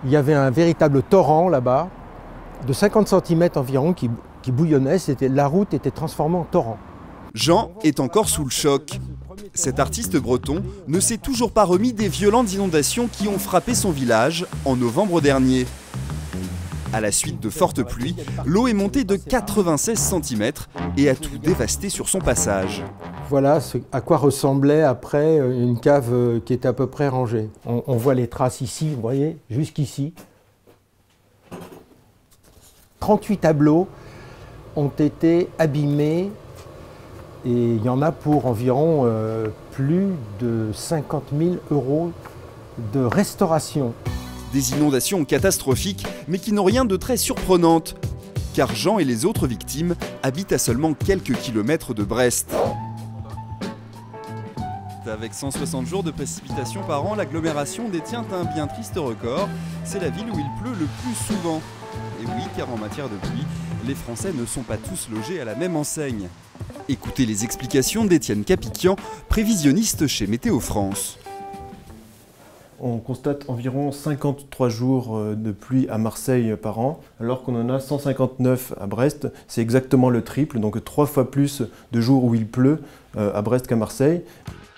Il y avait un véritable torrent là-bas, de 50 cm environ, qui bouillonnait. La route était transformée en torrent. Jean est encore sous le choc. Cet artiste breton ne s'est toujours pas remis des violentes inondations qui ont frappé son village en novembre dernier. À la suite de fortes pluies, l'eau est montée de 96 cm et a tout dévasté sur son passage. Voilà à quoi ressemblait après une cave qui était à peu près rangée. On voit les traces ici, vous voyez, jusqu'ici. 38 tableaux ont été abîmés et il y en a pour environ plus de 50 000 € de restauration. Des inondations catastrophiques, mais qui n'ont rien de très surprenante, car Jean et les autres victimes habitent à seulement quelques kilomètres de Brest. Avec 160 jours de précipitations par an, l'agglomération détient un bien triste record. C'est la ville où il pleut le plus souvent. Et oui, car en matière de pluie, les Français ne sont pas tous logés à la même enseigne. Écoutez les explications d'Étienne Capiquian, prévisionniste chez Météo France. On constate environ 53 jours de pluie à Marseille par an, alors qu'on en a 159 à Brest. C'est exactement le triple, donc 3 fois plus de jours où il pleut à Brest qu'à Marseille.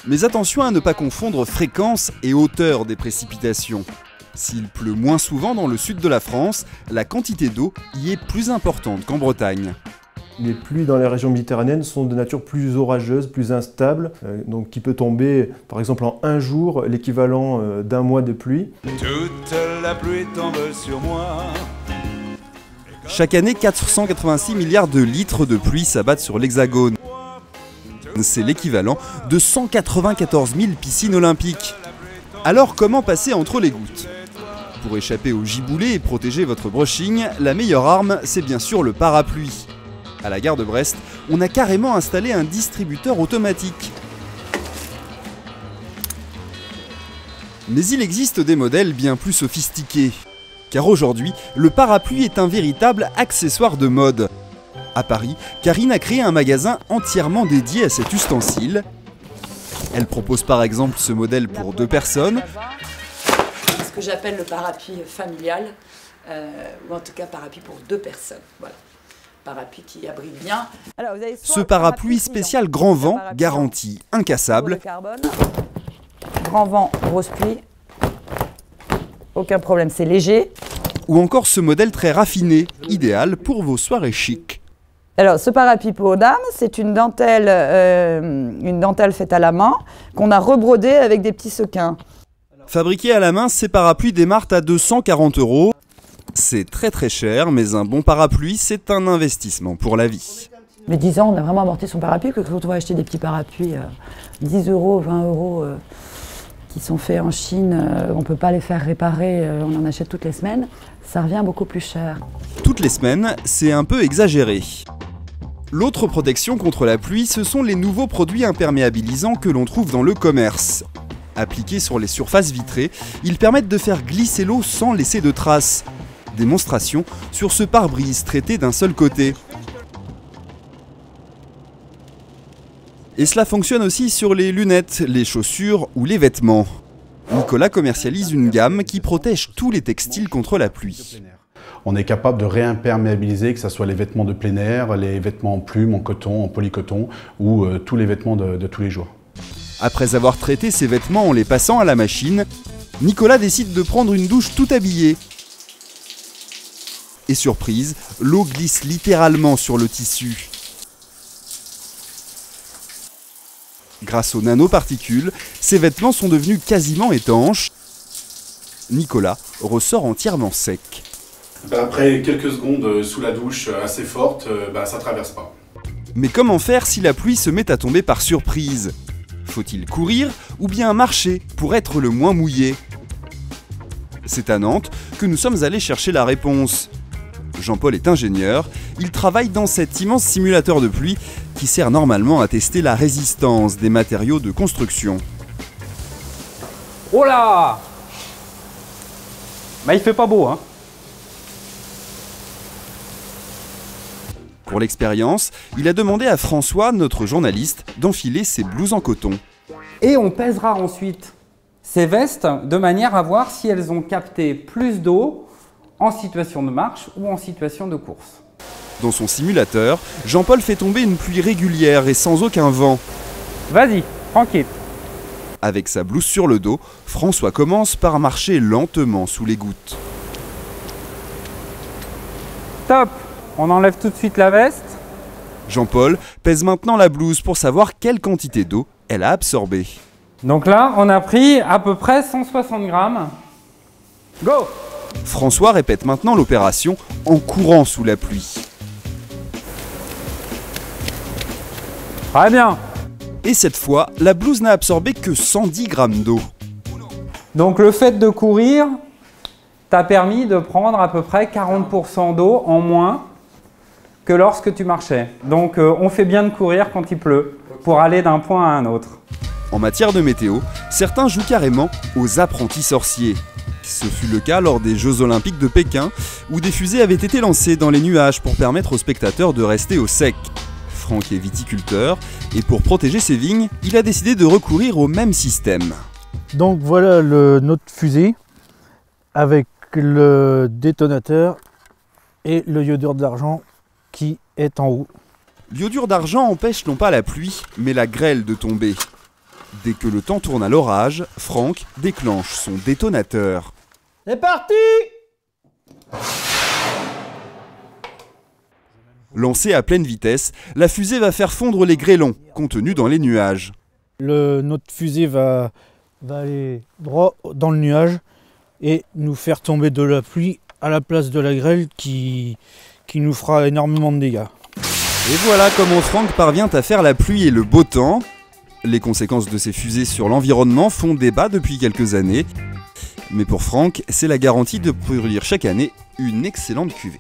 Mais attention à ne pas confondre fréquence et hauteur des précipitations. S'il pleut moins souvent dans le sud de la France, la quantité d'eau y est plus importante qu'en Bretagne. Les pluies dans les régions méditerranéennes sont de nature plus orageuse, plus instable, donc qui peut tomber par exemple en un jour l'équivalent d'un mois de pluie. Toute la pluie tombe sur moi. Chaque année, 486 milliards de litres de pluie s'abattent sur l'Hexagone. C'est l'équivalent de 194 000 piscines olympiques. Alors comment passer entre les gouttes? Pour échapper au giboulée et protéger votre brushing, la meilleure arme, c'est bien sûr le parapluie. À la gare de Brest, on a carrément installé un distributeur automatique. Mais il existe des modèles bien plus sophistiqués. Car aujourd'hui, le parapluie est un véritable accessoire de mode. À Paris, Karine a créé un magasin entièrement dédié à cet ustensile. Elle propose par exemple ce modèle pour 2 personnes. Ce que j'appelle le parapluie familial, ou en tout cas parapluie pour 2 personnes. Voilà. Parapluie qui abrite bien. Alors, ce parapluie spécial grand vent, garanti incassable. Grand vent, grosse pluie, aucun problème, c'est léger. Ou encore ce modèle très raffiné, idéal pour vos soirées chic. Alors ce parapluie pour dames, c'est une dentelle faite à la main qu'on a rebrodée avec des petits sequins. Fabriqués à la main, ces parapluies démarrent à 240 €. C'est très cher, mais un bon parapluie, c'est un investissement pour la vie. Mais 10 ans, on a vraiment amorti son parapluie, que quand on va acheter des petits parapluies, 10 €, 20 € qui sont faits en Chine, on ne peut pas les faire réparer, on en achète toutes les semaines, ça revient beaucoup plus cher. Toutes les semaines, c'est un peu exagéré. L'autre protection contre la pluie, ce sont les nouveaux produits imperméabilisants que l'on trouve dans le commerce. Appliqués sur les surfaces vitrées, ils permettent de faire glisser l'eau sans laisser de traces. Démonstration sur ce pare-brise traité d'un seul côté. Et cela fonctionne aussi sur les lunettes, les chaussures ou les vêtements. Nicolas commercialise une gamme qui protège tous les textiles contre la pluie. On est capable de réimperméabiliser, que ce soit les vêtements de plein air, les vêtements en plume, en coton, en polycoton ou tous les vêtements de tous les jours. Après avoir traité ses vêtements en les passant à la machine, Nicolas décide de prendre une douche tout habillé. Et surprise, l'eau glisse littéralement sur le tissu. Grâce aux nanoparticules, ses vêtements sont devenus quasiment étanches. Nicolas ressort entièrement sec. Après quelques secondes sous la douche assez forte, ça traverse pas. Mais comment faire si la pluie se met à tomber par surprise? Faut-il courir ou bien marcher pour être le moins mouillé? C'est à Nantes que nous sommes allés chercher la réponse. Jean-Paul est ingénieur, il travaille dans cet immense simulateur de pluie qui sert normalement à tester la résistance des matériaux de construction. Oh là! Bah il fait pas beau, hein. Pour l'expérience, il a demandé à François, notre journaliste, d'enfiler ses blouses en coton. Et on pèsera ensuite ces vestes de manière à voir si elles ont capté plus d'eau en situation de marche ou en situation de course. Dans son simulateur, Jean-Paul fait tomber une pluie régulière et sans aucun vent. Vas-y, tranquille. Avec sa blouse sur le dos, François commence par marcher lentement sous les gouttes. Top! On enlève tout de suite la veste. Jean-Paul pèse maintenant la blouse pour savoir quelle quantité d'eau elle a absorbée. Donc là, on a pris à peu près 160 grammes. Go! François répète maintenant l'opération en courant sous la pluie. Très bien. Et cette fois, la blouse n'a absorbé que 110 grammes d'eau. Donc le fait de courir t'a permis de prendre à peu près 40% d'eau en moins que lorsque tu marchais. Donc on fait bien de courir quand il pleut pour aller d'un point à un autre. En matière de météo, certains jouent carrément aux apprentis sorciers. Ce fut le cas lors des Jeux Olympiques de Pékin, où des fusées avaient été lancées dans les nuages pour permettre aux spectateurs de rester au sec. Franck est viticulteur, et pour protéger ses vignes, il a décidé de recourir au même système. Donc voilà notre fusée, avec le détonateur et le iodure d'argent qui est en haut. L'iodure d'argent empêche non pas la pluie, mais la grêle de tomber. Dès que le temps tourne à l'orage, Franck déclenche son détonateur. C'est parti! Lancée à pleine vitesse, la fusée va faire fondre les grêlons contenus dans les nuages. Notre fusée va aller droit dans le nuage et nous faire tomber de la pluie à la place de la grêle qui nous fera énormément de dégâts. Et voilà comment Franck parvient à faire la pluie et le beau temps. Les conséquences de ces fusées sur l'environnement font débat depuis quelques années. Mais pour Franck, c'est la garantie de produire chaque année une excellente cuvée.